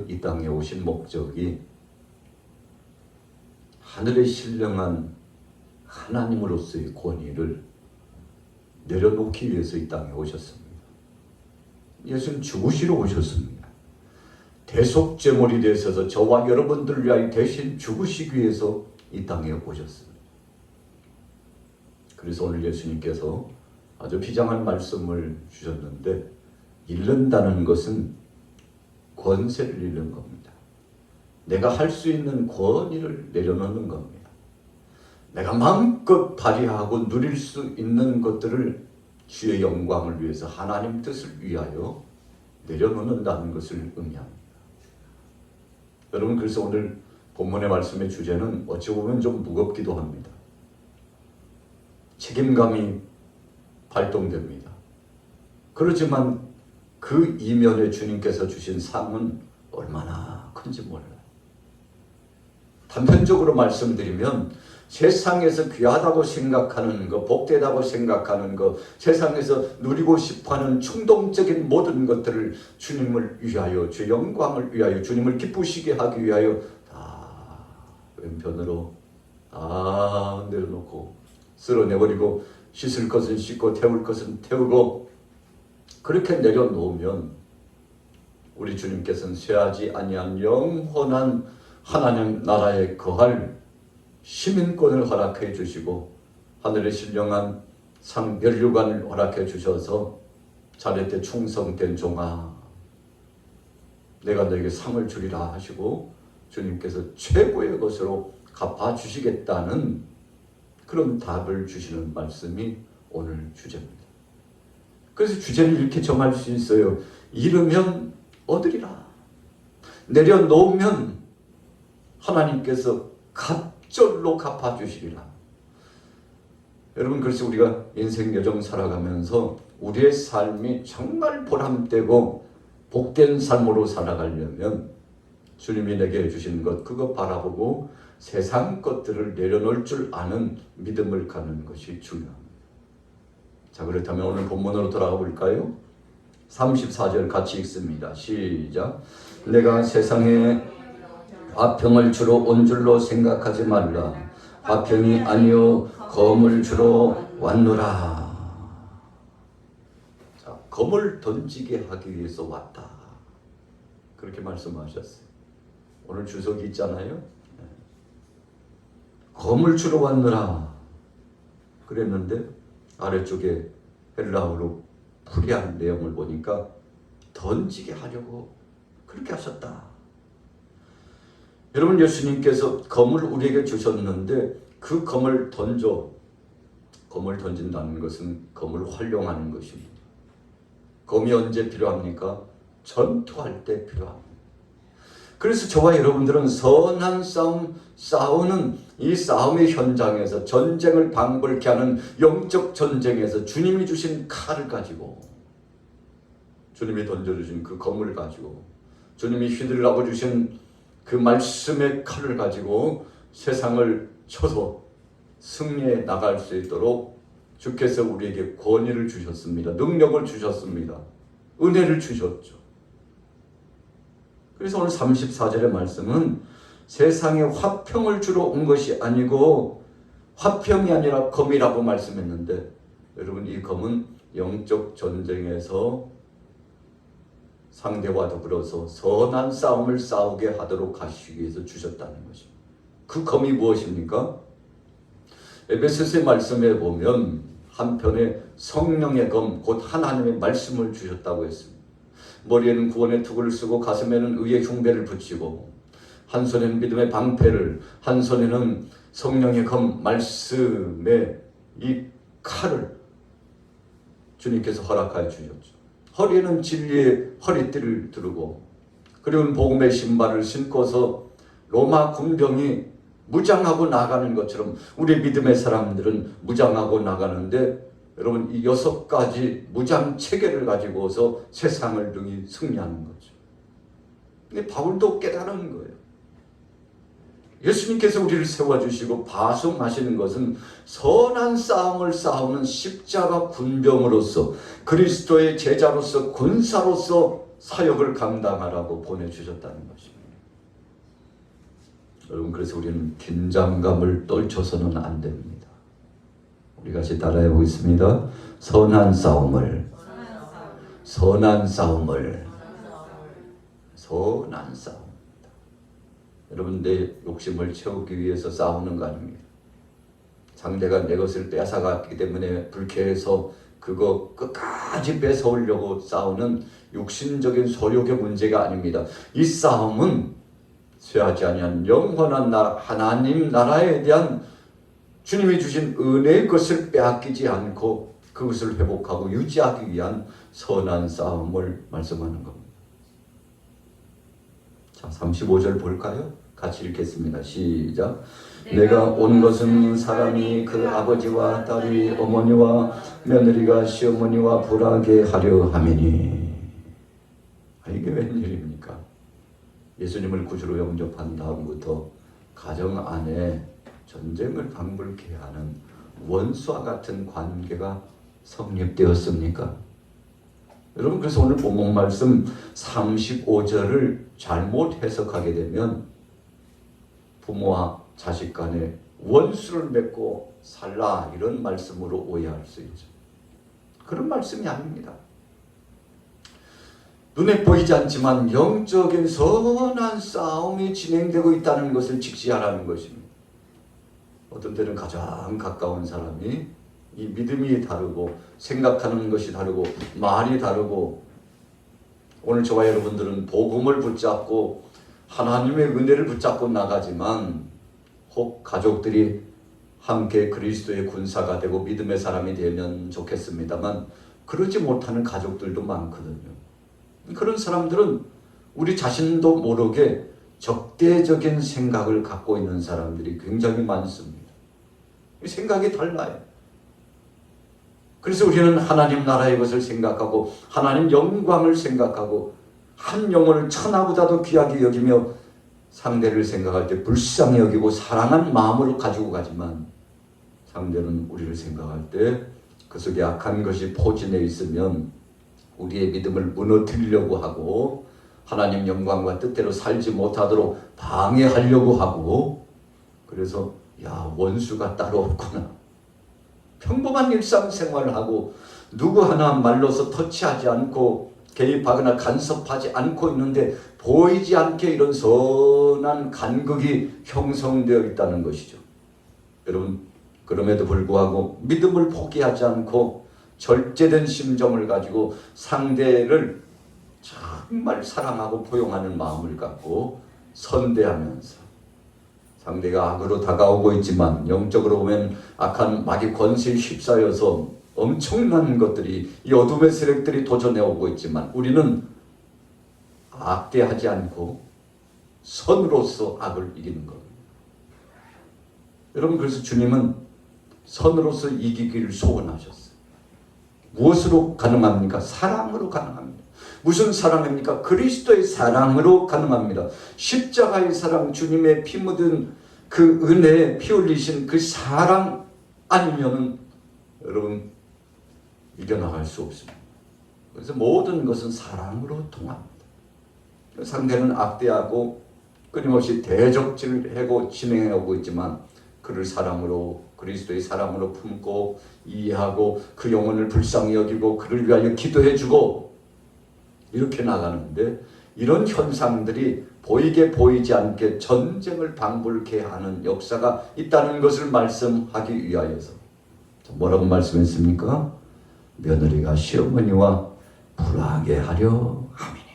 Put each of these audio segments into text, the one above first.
이 땅에 오신 목적이 하늘에 신령한 하나님으로서의 권위를 내려놓기 위해서 이 땅에 오셨습니다. 예수는 죽으시러 오셨습니다. 대속제물이 되셔서 저와 여러분들을 위하여 대신 죽으시기 위해서 이 땅에 오셨습니다. 그래서 오늘 예수님께서 아주 비장한 말씀을 주셨는데, 잃는다는 것은 권세를 잃는 겁니다. 내가 할 수 있는 권위를 내려놓는 겁니다. 내가 마음껏 발휘하고 누릴 수 있는 것들을 주의 영광을 위해서, 하나님 뜻을 위하여 내려놓는다는 것을 의미합니다. 여러분, 그래서 오늘 본문의 말씀의 주제는 어찌 보면 좀 무겁기도 합니다. 책임감이 발동됩니다. 그렇지만 그 이면에 주님께서 주신 상은 얼마나 큰지 몰라요. 단편적으로 말씀드리면, 세상에서 귀하다고 생각하는 것, 복되다고 생각하는 것, 세상에서 누리고 싶어하는 충동적인 모든 것들을 주님을 위하여, 주의 영광을 위하여, 주님을 기쁘시게 하기 위하여 다 왼편으로 다 내려놓고 쓸어내버리고, 씻을 것은 씻고 태울 것은 태우고, 그렇게 내려놓으면 우리 주님께서는 쇠하지 아니한 영원한 하나님 나라에 거할 시민권을 허락해 주시고, 하늘의 신령한 상면류관을 허락해 주셔서, 자네 충성된 종아, 내가 너에게 상을 주리라 하시고 주님께서 최고의 것으로 갚아주시겠다는 그런 답을 주시는 말씀이 오늘 주제입니다. 그래서 주제를 이렇게 정할 수 있어요. 잃으면 얻으리라. 내려놓으면 하나님께서 갑절로 갚아주시리라. 여러분, 그래서 우리가 인생 여정 살아가면서 우리의 삶이 정말 보람되고 복된 삶으로 살아가려면 주님이 내게 주신 것, 그거 바라보고 세상 것들을 내려놓을 줄 아는 믿음을 갖는 것이 중요합니다. 자, 그렇다면 오늘 본문으로 돌아가 볼까요? 34절 같이 읽습니다. 시작. 내가 세상에 화평을 주러 온 줄로 생각하지 말라. 화평이 아니요 검을 주러 왔노라. 자, 검을 던지게 하기 위해서 왔다. 그렇게 말씀하셨어요. 오늘 주석이 있잖아요. 검을 주러 왔노라 그랬는데, 아래쪽에 헬라어로 풀이한 내용을 보니까 던지게 하려고 그렇게 하셨다. 여러분, 예수님께서 검을 우리에게 주셨는데 그 검을 던진다는 것은 검을 활용하는 것입니다. 검이 언제 필요합니까? 전투할 때 필요합니다. 그래서 저와 여러분들은 선한 싸움 싸우는 이 싸움의 현장에서, 전쟁을 방불케 하는 영적 전쟁에서 주님이 주신 칼을 가지고, 주님이 던져주신 그 검을 가지고, 주님이 휘둘라고 주신 그 말씀의 칼을 가지고 세상을 쳐서 승리해 나갈 수 있도록 주께서 우리에게 권위를 주셨습니다. 능력을 주셨습니다. 은혜를 주셨죠. 그래서 오늘 34절의 말씀은 세상에 화평을 주러 온 것이 아니고, 화평이 아니라 검이라고 말씀했는데, 여러분, 이 검은 영적 전쟁에서 상대와 더불어서 선한 싸움을 싸우게 하도록 하시기 위해서 주셨다는 것입니다. 그 검이 무엇입니까? 에베소서의 말씀에 보면 한편에 성령의 검, 곧 하나님의 말씀을 주셨다고 했습니다. 머리에는 구원의 투구를 쓰고 가슴에는 의의 흉배를 붙이고, 한 손에는 믿음의 방패를, 한 손에는 성령의 검, 말씀의 이 칼을 주님께서 허락하여 주셨죠. 허리에는 진리의 허리띠를 두르고, 그리고 복음의 신발을 신고서 로마 군병이 무장하고 나가는 것처럼 우리 믿음의 사람들은 무장하고 나가는데, 여러분, 이 6가지 무장 체계를 가지고서 세상을 능히 승리하는 거죠. 근데 바울도 깨달은 거예요. 예수님께서 우리를 세워주시고 파송하시는 것은 선한 싸움을 싸우는 십자가 군병으로서, 그리스도의 제자로서, 군사로서 사역을 감당하라고 보내주셨다는 것입니다. 여러분, 그래서 우리는 긴장감을 떨쳐서는 안 됩니다. 우리 같이 따라해 보겠습니다. 선한 싸움을, 선한 싸움을, 선한 싸움. 여러분, 내 욕심을 채우기 위해서 싸우는 거 아닙니다. 상대가 내 것을 뺏어갔기 때문에 불쾌해서 그거 끝까지 뺏어오려고 싸우는 육신적인 소욕의 문제가 아닙니다. 이 싸움은 쇠하지 아니한 영원한 나라, 하나님 나라에 대한 주님이 주신 은혜의 것을 빼앗기지 않고 그것을 회복하고 유지하기 위한 선한 싸움을 말씀하는 겁니다. 자, 35절 볼까요? 같이 읽겠습니다. 시작. 내가 온 것은 사람이 그 아버지와 딸이 어머니와 며느리가 시어머니와 불하게 하려 함이니. 이게 웬일입니까? 예수님을 구주로 영접한 다음부터 가정 안에 전쟁을 방불케 하는 원수와 같은 관계가 성립되었습니까? 여러분, 그래서 오늘 본문 말씀 35절을 잘못 해석하게 되면 부모와 자식 간에 원수를 맺고 살라, 이런 말씀으로 오해할 수 있죠. 그런 말씀이 아닙니다. 눈에 보이지 않지만 영적인 선한 싸움이 진행되고 있다는 것을 직시하라는 것입니다. 어떤 때는 가장 가까운 사람이 이 믿음이 다르고 생각하는 것이 다르고 말이 다르고, 오늘 저와 여러분들은 복음을 붙잡고 하나님의 은혜를 붙잡고 나가지만 혹 가족들이 함께 그리스도의 군사가 되고 믿음의 사람이 되면 좋겠습니다만 그러지 못하는 가족들도 많거든요. 그런 사람들은 우리 자신도 모르게 적대적인 생각을 갖고 있는 사람들이 굉장히 많습니다. 생각이 달라요. 그래서 우리는 하나님 나라의 것을 생각하고 하나님 영광을 생각하고 한 영혼을 천하보다도 귀하게 여기며 상대를 생각할 때 불쌍히 여기고 사랑한 마음으로 가지고 가지만, 상대는 우리를 생각할 때 그 속에 악한 것이 포진해 있으면 우리의 믿음을 무너뜨리려고 하고 하나님 영광과 뜻대로 살지 못하도록 방해하려고 하고, 그래서 야, 원수가 따로 없구나. 평범한 일상생활을 하고 누구 하나 말로서 터치하지 않고 개입하거나 간섭하지 않고 있는데 보이지 않게 이런 선한 간극이 형성되어 있다는 것이죠. 여러분, 그럼에도 불구하고 믿음을 포기하지 않고 절제된 심정을 가지고 상대를 정말 사랑하고 포용하는 마음을 갖고 선대하면서, 상대가 악으로 다가오고 있지만 영적으로 보면 악한 마귀 권세에 휩싸여서 엄청난 것들이, 이 어둠의 세력들이 도전해 오고 있지만 우리는 악대하지 않고 선으로서 악을 이기는 겁니다. 여러분, 그래서 주님은 선으로서 이기기를 소원하셨어요. 무엇으로 가능합니까? 사랑으로 가능합니다. 무슨 사랑입니까? 그리스도의 사랑으로 가능합니다. 십자가의 사랑, 주님의 피 묻은 그 은혜에 피 흘리신 그 사랑 아니면은 여러분 이겨나갈 수 없습니다. 그래서 모든 것은 사랑으로 통합니다. 상대는 악대하고 끊임없이 대적질을 하고 진행하고 있지만 그를 사랑으로, 그리스도의 사랑으로 품고 이해하고 그 영혼을 불쌍히 여기고 그를 위하여 기도해주고 이렇게 나가는데, 이런 현상들이 보이게 보이지 않게 전쟁을 방불케 하는 역사가 있다는 것을 말씀하기 위하여서 뭐라고 말씀했습니까? 며느리가 시어머니와 불하게 하려 함이니.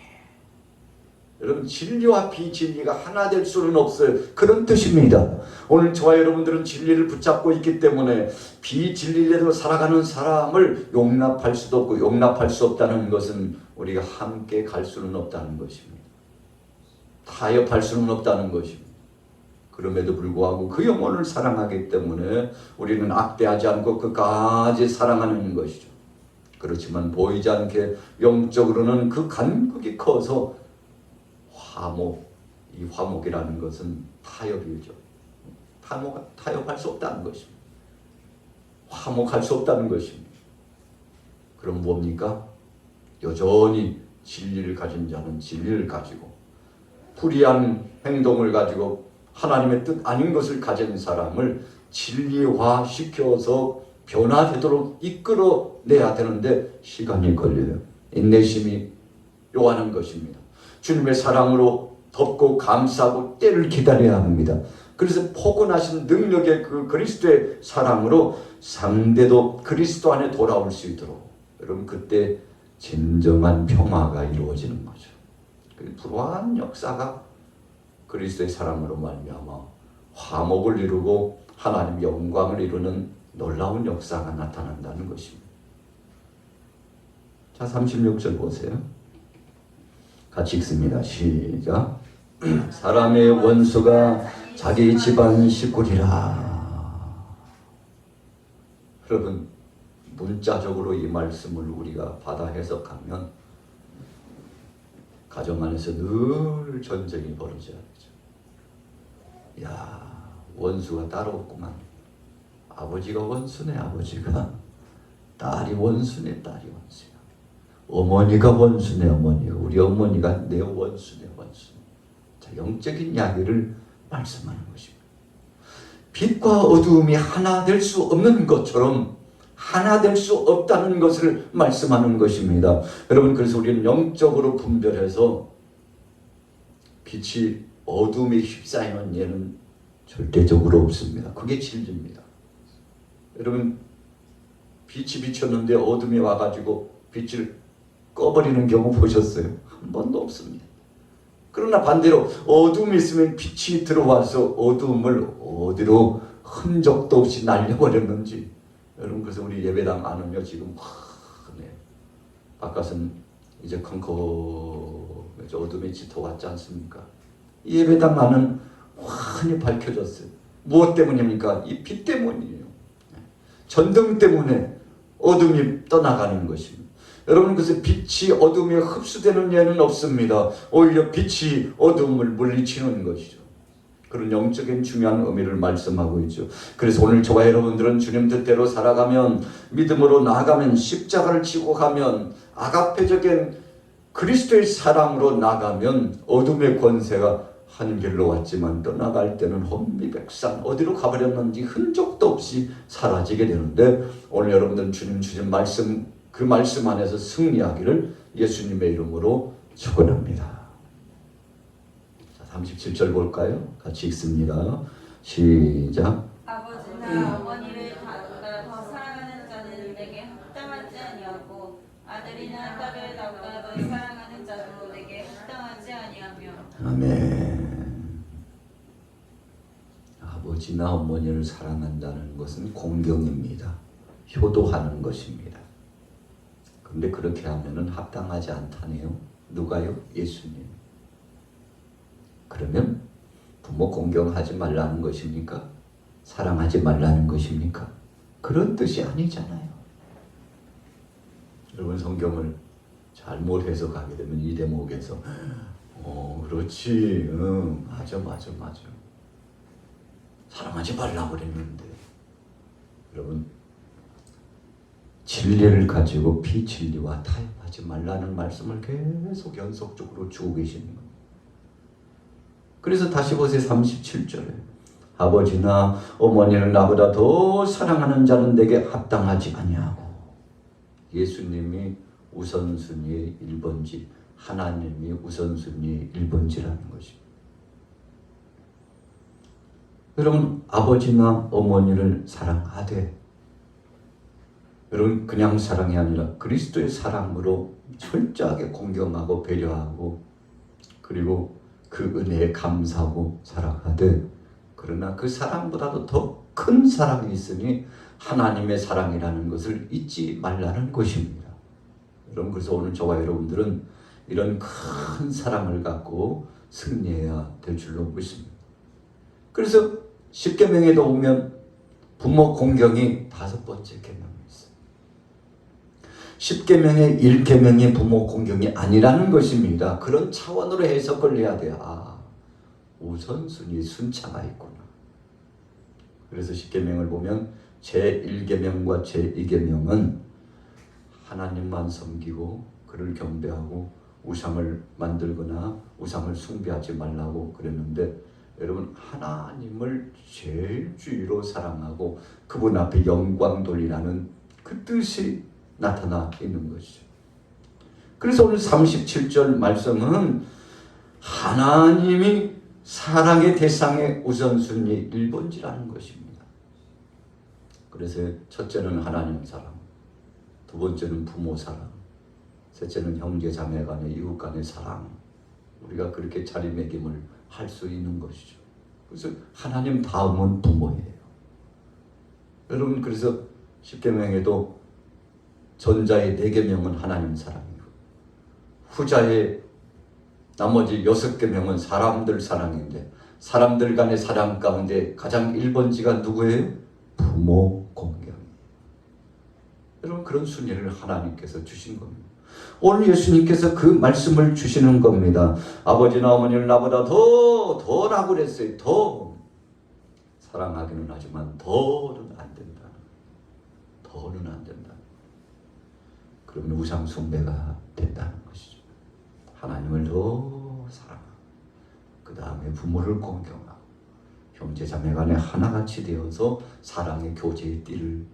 여러분, 진리와 비진리가 하나 될 수는 없어요. 그런 뜻입니다. 오늘 저와 여러분들은 진리를 붙잡고 있기 때문에 비진리대로 살아가는 사람을 용납할 수도 없고 용납할 수 없다는 것은 우리가 함께 갈 수는 없다는 것입니다. 타협할 수는 없다는 것입니다. 그럼에도 불구하고 그 영혼을 사랑하기 때문에 우리는 악대하지 않고 끝까지 사랑하는 것이죠. 그렇지만 보이지 않게 영적으로는 그 간극이 커서 화목, 이 화목이라는 것은 타협이죠. 타협할 수 없다는 것입니다. 화목할 수 없다는 것입니다. 그럼 뭡니까? 여전히 진리를 가진 자는 진리를 가지고, 불의한 행동을 가지고 하나님의 뜻 아닌 것을 가진 사람을 진리화시켜서 변화되도록 이끌어내야 되는데 시간이 걸려요. 인내심이 요하는 것입니다. 주님의 사랑으로 덮고 감싸고 때를 기다려야 합니다. 그래서 포근하신 능력의 그 그리스도의 사랑으로 상대도 그리스도 안에 돌아올 수 있도록, 여러분 그때 진정한 평화가 이루어지는 거죠. 그 불완한 역사가 그리스도의 사랑으로 말미암아 화목을 이루고 하나님의 영광을 이루는 놀라운 역사가 나타난다는 것입니다. 자, 36절 보세요. 같이 읽습니다. 시작. 사람의 원수가 자기 집안 식구리라. 여러분, 문자적으로 이 말씀을 우리가 받아 해석하면 가정 안에서 늘 전쟁이 벌어져야 되죠. 야, 원수가 따로 없구만. 아버지가 원수네, 아버지가. 딸이 원수네, 딸이 원수야. 어머니가 원수네, 어머니가. 우리 어머니가 내 원수네, 원수. 자, 영적인 이야기를 말씀하는 것입니다. 빛과 어두움이 하나 될 수 없는 것처럼 하나 될 수 없다는 것을 말씀하는 것입니다. 여러분, 그래서 우리는 영적으로 분별해서 빛이 어둠에 휩싸이는 예는 절대적으로 없습니다. 그게 진리입니다. 여러분, 빛이 비쳤는데 어둠이 와가지고 빛을 꺼버리는 경우 보셨어요? 한 번도 없습니다. 그러나 반대로 어둠이 있으면 빛이 들어와서 어둠을 어디로 흔적도 없이 날려버렸는지, 여러분, 그래서 우리 예배당 안은요 지금 환해요. 바깥은 이제 컴컴해져 어둠이 짙어왔지 않습니까? 이 예배당 안은 환히 밝혀졌어요. 무엇 때문입니까? 이 빛 때문이에요. 전등 때문에 어둠이 떠나가는 것입니다. 여러분, 그래서 빛이 어둠에 흡수되는 예는 없습니다. 오히려 빛이 어둠을 물리치는 것이죠. 그런 영적인 중요한 의미를 말씀하고 있죠. 그래서 오늘 저와 여러분들은 주님 뜻대로 살아가면, 믿음으로 나아가면, 십자가를 지고 가면, 아가페적인 그리스도의 사랑으로 나가면 어둠의 권세가 한 길로 왔지만 떠나갈 때는 혼미백산 어디로 가버렸는지 흔적도 없이 사라지게 되는데, 오늘 여러분들은 주님 주신 말씀, 그 말씀 안에서 승리하기를 예수님의 이름으로 축원합니다. 37절 볼까요? 같이 읽습니다. 시작. 아버지나 어머니를 나보다 더 사랑하는 자는 내게 합당하지 아니하고, 아들이나 딸을 나보다 더 사랑하는 자도 내게 합당하지 아니하며. 아멘. 아버지나 어머니를 사랑한다는 것은 공경입니다. 효도하는 것입니다. 그런데 그렇게 하면은 합당하지 않다네요. 누가요? 예수님. 그러면 부모 공경하지 말라는 것입니까? 사랑하지 말라는 것입니까? 그런 뜻이 아니잖아요. 여러분, 성경을 잘못 해석하게 되면 이 대목에서 그렇지, 맞아. 사랑하지 말라고 그랬는데, 여러분, 진리를 가지고 비진리와 타협하지 말라는 말씀을 계속 연속적으로 주고 계시는 겁니다. 그래서 다시 보세요. 37절에 아버지나 어머니를 나보다 더 사랑하는 자는 내게 합당하지 아니하고. 예수님이 우선순위의 1번지, 하나님이 우선순위의 1번지라는 것입니다. 여러분, 아버지나 어머니를 사랑하되, 여러분, 그냥 사랑이 아니라 그리스도의 사랑으로 철저하게 공경하고 배려하고, 그리고 그 은혜에 감사하고 사랑하되, 그러나 그 사랑보다도 더 큰 사랑이 있으니 하나님의 사랑이라는 것을 잊지 말라는 것입니다. 여러분, 그래서 오늘 저와 여러분들은 이런 큰 사랑을 갖고 승리해야 될 줄로 믿습니다. 그래서 10계명에도 오면 부모 공경이 5번째 계명이 있어요. 10계명의 1계명이 부모 공경이 아니라는 것입니다. 그런 차원으로 해석을 해야 돼요. 우선순위 순차가 있구나. 그래서 10계명을 보면 제1계명과 제2계명은 하나님만 섬기고 그를 경배하고 우상을 만들거나 우상을 숭배하지 말라고 그랬는데 여러분 하나님을 제일 주위로 사랑하고 그분 앞에 영광 돌리라는 그 뜻이 나타나 있는 것이죠. 그래서 오늘 37절 말씀은 하나님이 사랑의 대상의 우선순위 1번지라는 것입니다. 그래서 첫째는 하나님 사랑, 두 번째는 부모 사랑, 셋째는 형제 자매 간의 이웃 간의 사랑. 우리가 그렇게 자리매김을 할 수 있는 것이죠. 그래서 하나님 다음은 부모예요. 여러분 그래서 십계명에도 전자의 4계명은 하나님 사랑이고 후자의 나머지 6계명은 사람들 사랑인데 사람들 간의 사랑 가운데 가장 1번지가 누구예요? 부모 공경이에요. 여러분 그런 순위를 하나님께서 주신 겁니다. 오늘 예수님께서 그 말씀을 주시는 겁니다. 아버지나 어머니를 나보다 더라고 그랬어요. 더 사랑하기는 하지만 더는 안 된다. 더는 안 된다. 그러면 우상 숭배가 된다는 것이죠. 하나님을 더 사랑하고 그 다음에 부모를 공경하고 형제 자매 간에 하나같이 되어서 사랑의 교제의 띠를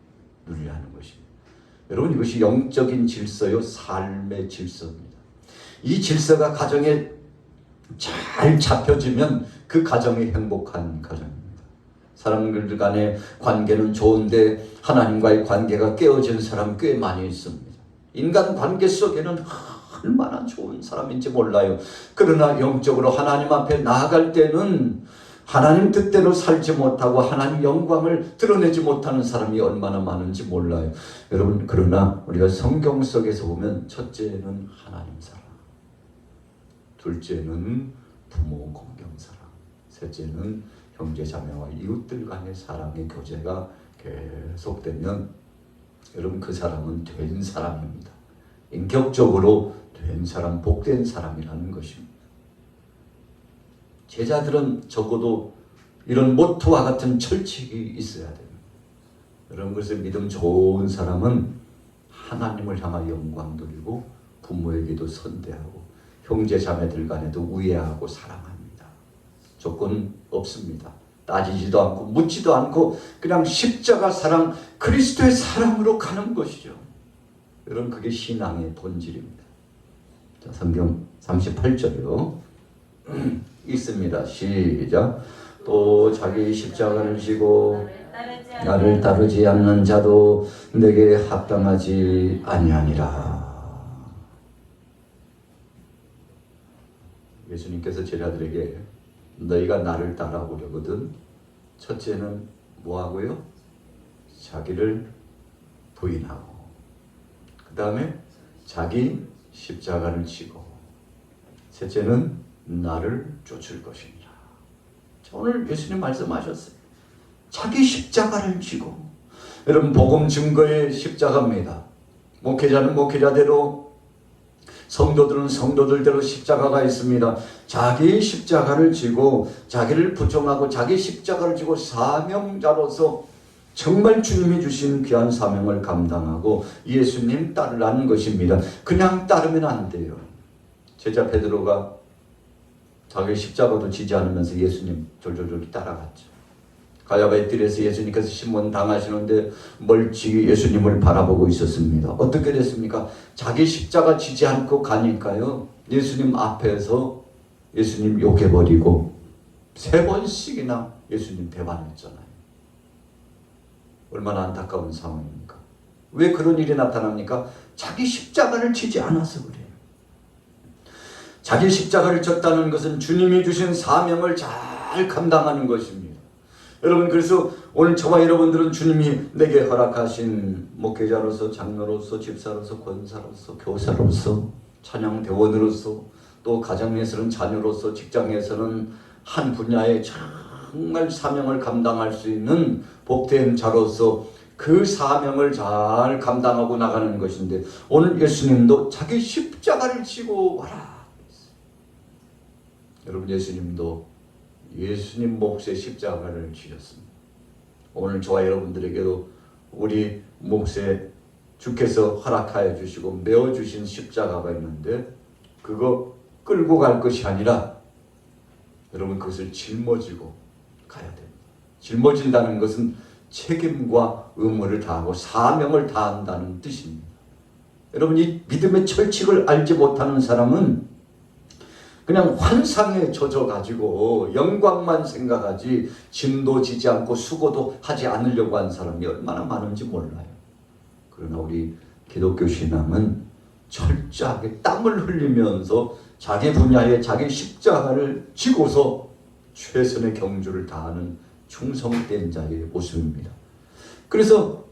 누리라는 것입니다. 여러분 이것이 영적인 질서요 삶의 질서입니다. 이 질서가 가정에 잘 잡혀지면 그 가정이 행복한 가정입니다. 사람들 간의 관계는 좋은데 하나님과의 관계가 깨어진 사람 꽤 많이 있습니다. 인간 관계 속에는 얼마나 좋은 사람인지 몰라요. 그러나 영적으로 하나님 앞에 나아갈 때는 하나님 뜻대로 살지 못하고 하나님 영광을 드러내지 못하는 사람이 얼마나 많은지 몰라요. 여러분 그러나 우리가 성경 속에서 보면 첫째는 하나님 사랑, 둘째는 부모 공경 사랑, 셋째는 형제 자매와 이웃들 간의 사랑의 교제가 계속되면 여러분 그 사람은 된 사람입니다. 인격적으로 된 사람, 복된 사람이라는 것입니다. 제자들은 적어도 이런 모토와 같은 철칙이 있어야 됩니다. 여러분 그래서 믿음 좋은 사람은 하나님을 향하여 영광 돌리고 부모에게도 선대하고 형제 자매들 간에도 우애하고 사랑합니다. 조건 없습니다. 따지지도 않고 묻지도 않고 그냥 십자가 사랑, 그리스도의 사랑으로 가는 것이죠. 여러분 그게 신앙의 본질입니다. 자, 성경 38절이요. 있습니다. 시작. 또 자기 십자가를 지고 나를 따르지 않는 자도 내게 합당하지 아니하니라. 예수님께서 제자들에게 너희가 나를 따라오려거든 첫째는 뭐하고요? 자기를 부인하고 그 다음에 자기 십자가를 지고 셋째는 나를 쫓을 것이니라. 오늘 예수님 말씀하셨어요. 자기 십자가를 지고. 여러분 복음 증거의 십자가입니다. 목회자는 목회자대로 성도들은 성도들대로 십자가가 있습니다. 자기 십자가를 지고 자기를 부정하고 자기 십자가를 지고 사명자로서 정말 주님이 주신 귀한 사명을 감당하고 예수님 따르라는 것입니다. 그냥 따르면 안 돼요. 제자 베드로가 자기 십자가도 지지 않으면서 예수님 졸졸졸 따라갔죠. 가야바의 뜰에서 예수님께서 신문 당하시는데 멀찍이 예수님을 바라보고 있었습니다. 어떻게 됐습니까? 자기 십자가 지지 않고 가니까요. 예수님 앞에서 예수님 욕해버리고 3번씩이나 예수님 배반했잖아요. 얼마나 안타까운 상황입니까? 왜 그런 일이 나타납니까? 자기 십자가를 지지 않아서 그래요. 자기 십자가를 졌다는 것은 주님이 주신 사명을 잘 감당하는 것입니다. 여러분 그래서 오늘 저와 여러분들은 주님이 내게 허락하신 목회자로서 장로로서 집사로서 권사로서 교사로서 찬양대원으로서 또 가정에서는 자녀로서 직장에서는 한 분야에 정말 사명을 감당할 수 있는 복된 자로서 그 사명을 잘 감당하고 나가는 것인데 오늘 예수님도 자기 십자가를 지고 와라. 여러분 예수님도 예수님 몫의 십자가를 지셨습니다. 오늘 저와 여러분들에게도 우리 몫에 주께서 허락하여 주시고 메어주신 십자가가 있는데 그거 끌고 갈 것이 아니라 여러분 그것을 짊어지고 가야 됩니다. 짊어진다는 것은 책임과 의무를 다하고 사명을 다한다는 뜻입니다. 여러분 이 믿음의 철칙을 알지 못하는 사람은 그냥 환상에 젖어가지고 영광만 생각하지 진도 지지 않고 수고도 하지 않으려고 하는 사람이 얼마나 많은지 몰라요. 그러나 우리 기독교 신앙은 철저하게 땀을 흘리면서 자기 분야에 자기 십자가를 지고서 최선의 경주를 다하는 충성된 자의 모습입니다. 그래서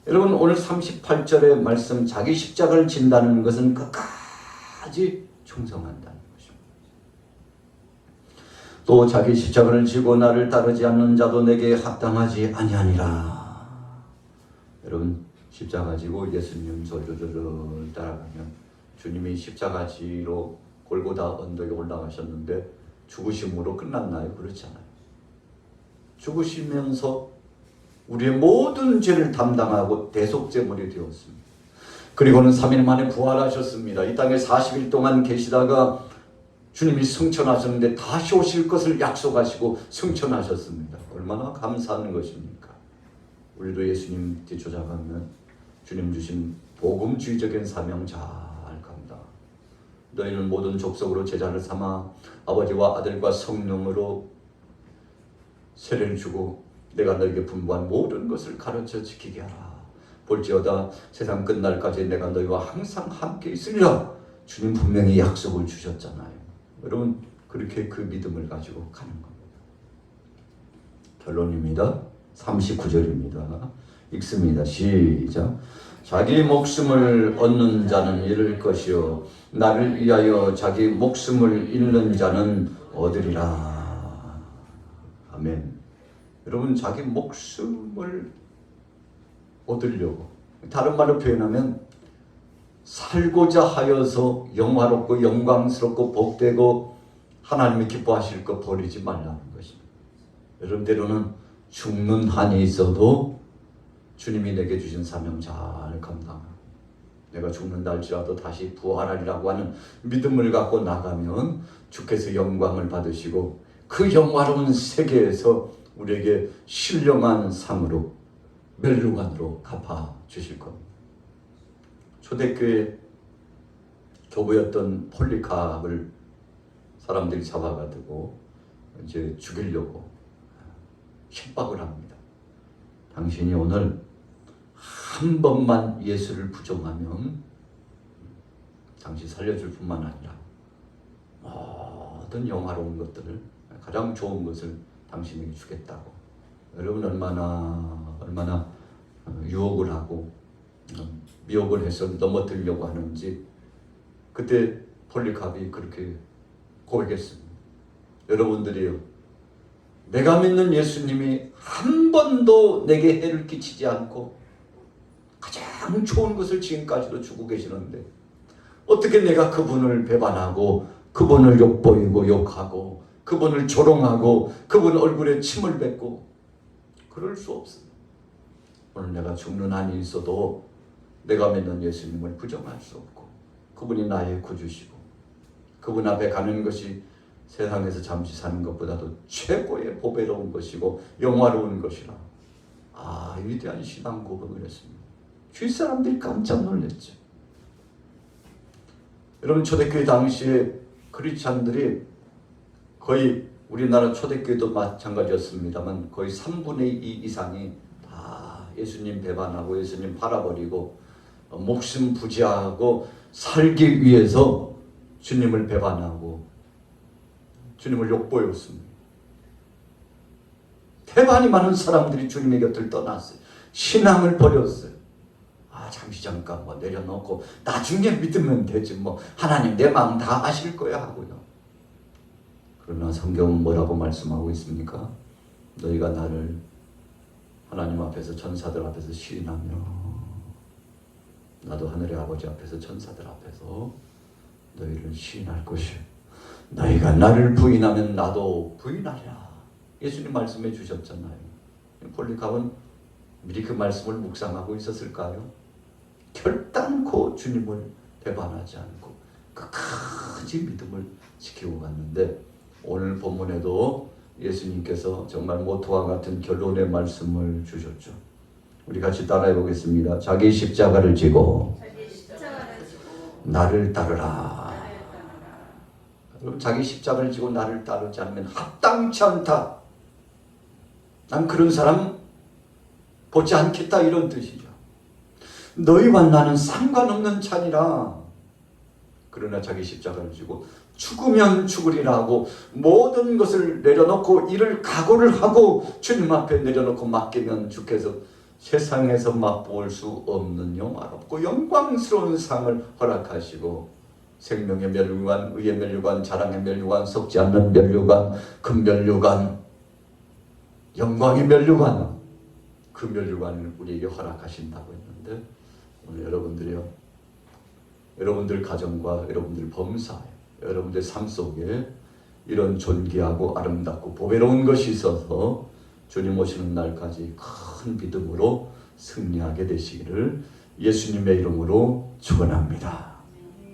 여러분 오늘 38절의 말씀 자기 십자가를 진다는 것은 끝까지 충성한다는 것입니다. 또 자기 십자가를 지고 나를 따르지 않는 자도 내게 합당하지 아니하니라. 여러분 십자가 지고 예수님 졸졸졸 따라가면 주님이 십자가 지로 골고다 언덕에 올라가셨는데 죽으심으로 끝났나요? 그렇지 않아요. 죽으시면서 우리의 모든 죄를 담당하고 대속제물이 되었습니다. 그리고는 3일 만에 부활하셨습니다. 이 땅에 40일 동안 계시다가 주님이 승천하셨는데 다시 오실 것을 약속하시고 승천하셨습니다. 얼마나 감사한 것입니까? 우리도 예수님 뒤쫓아가면 주님 주신 복음주의적인 사명 잘 감당. 너희는 모든 족속으로 제자를 삼아 아버지와 아들과 성령으로 세례를 주고 내가 너에게 분부한 모든 것을 가르쳐 지키게 하라. 볼지어다 세상 끝날까지 내가 너희와 항상 함께 있으리라. 주님 분명히 약속을 주셨잖아요. 여러분 그렇게 그 믿음을 가지고 가는 겁니다. 결론입니다. 39절입니다. 읽습니다. 시작. 자기 목숨을 얻는 자는 잃을 것이요 나를 위하여 자기 목숨을 잃는 자는 얻으리라. 아멘. 여러분 자기 목숨을 얻으려고, 다른 말로 표현하면 살고자 하여서 영화롭고 영광스럽고 복되고 하나님이 기뻐하실 것 버리지 말라는 것입니다. 여러분 때로는 죽는 한이 있어도 주님이 내게 주신 사명 잘 감당하고 내가 죽는다 할지라도 다시 부활하리라고 하는 믿음을 갖고 나가면 주께서 영광을 받으시고 그 영화로운 세계에서 우리에게 신령한 상으로 멸류관으로 갚아 주실 겁니다. 초대교회 교부였던 폴리캅을 사람들이 잡아가지고 이제 죽이려고 협박을 합니다. 당신이 오늘 한 번만 예수를 부정하면 당신 살려줄 뿐만 아니라 모든 영화로운 것들을, 가장 좋은 것을 당신에게 주겠다고. 여러분 얼마나 유혹을 하고 미혹을 해서 넘어뜨리려고 하는지 그때 폴리캅이 그렇게 고백했습니다. 여러분들이요, 내가 믿는 예수님이 한 번도 내게 해를 끼치지 않고 가장 좋은 것을 지금까지도 주고 계시는데 어떻게 내가 그분을 배반하고 그분을 욕보이고 욕하고 그분을 조롱하고 그분 얼굴에 침을 뱉고 그럴 수 없습니다. 오늘 내가 죽는 한이 있어도 내가 믿는 예수님을 부정할 수 없고 그분이 나의 구주시고 그분 앞에 가는 것이 세상에서 잠시 사는 것보다도 최고의 보배로운 것이고 영화로운 것이라. 위대한 신앙 고백을 했습니다. 주위 사람들이 깜짝 놀랐죠. 여러분 초대교회 당시에 크리스찬들이 거의 우리나라 초대교회도 마찬가지였습니다만 거의 3분의 2 이상이 다 예수님 배반하고 예수님 팔아버리고 목숨 부지하고 살기 위해서 주님을 배반하고 주님을 욕보였습니다. 태반이 많은 사람들이 주님의 곁을 떠났어요. 신앙을 버렸어요. 잠깐 내려놓고 나중에 믿으면 되지 하나님 내 마음 다 아실 거야 하고요. 그러나 성경은 뭐라고 말씀하고 있습니까? 너희가 나를 하나님 앞에서 천사들 앞에서 시인하며 나도 하늘의 아버지 앞에서 천사들 앞에서 너희를 시인할 것이요 너희가 나를 부인하면 나도 부인하리라. 예수님 말씀해 주셨잖아요. 폴리캅은 미리 그 말씀을 묵상하고 있었을까요? 결단코 주님을 배반하지 않고 끝까지 믿음을 지키고 갔는데 오늘 본문에도 예수님께서 정말 모토와 같은 결론의 말씀을 주셨죠. 우리 같이 따라해 보겠습니다. 자기 십자가를 지고 자기 십자가를 지고 나를 따르라. 나를 따르라. 여러분, 자기 십자가를 지고 나를 따르지 않으면 합당치 않다. 난 그런 사람 보지 않겠다, 이런 뜻이죠. 너희와 나는 상관없는 자니라. 그러나 자기 십자가를 지고 죽으면 죽으리라 하고 모든 것을 내려놓고 이를 각오를 하고 주님 앞에 내려놓고 맡기면 주께서 세상에서 맛볼 수 없는 영화롭고 영광스러운 상을 허락하시고 생명의 면류관, 의의 면류관, 자랑의 면류관, 썩지 않는 면류관, 금면류관, 영광의 면류관, 그 면류관을 우리에게 허락하신다고 했는데 오늘 여러분들이요, 여러분들 가정과 여러분들 범사에 여러분들 삶 속에 이런 존귀하고 아름답고 보배로운 것이 있어서 주님 오시는 날까지 큰 믿음으로 승리하게 되시기를 예수님의 이름으로 축원합니다.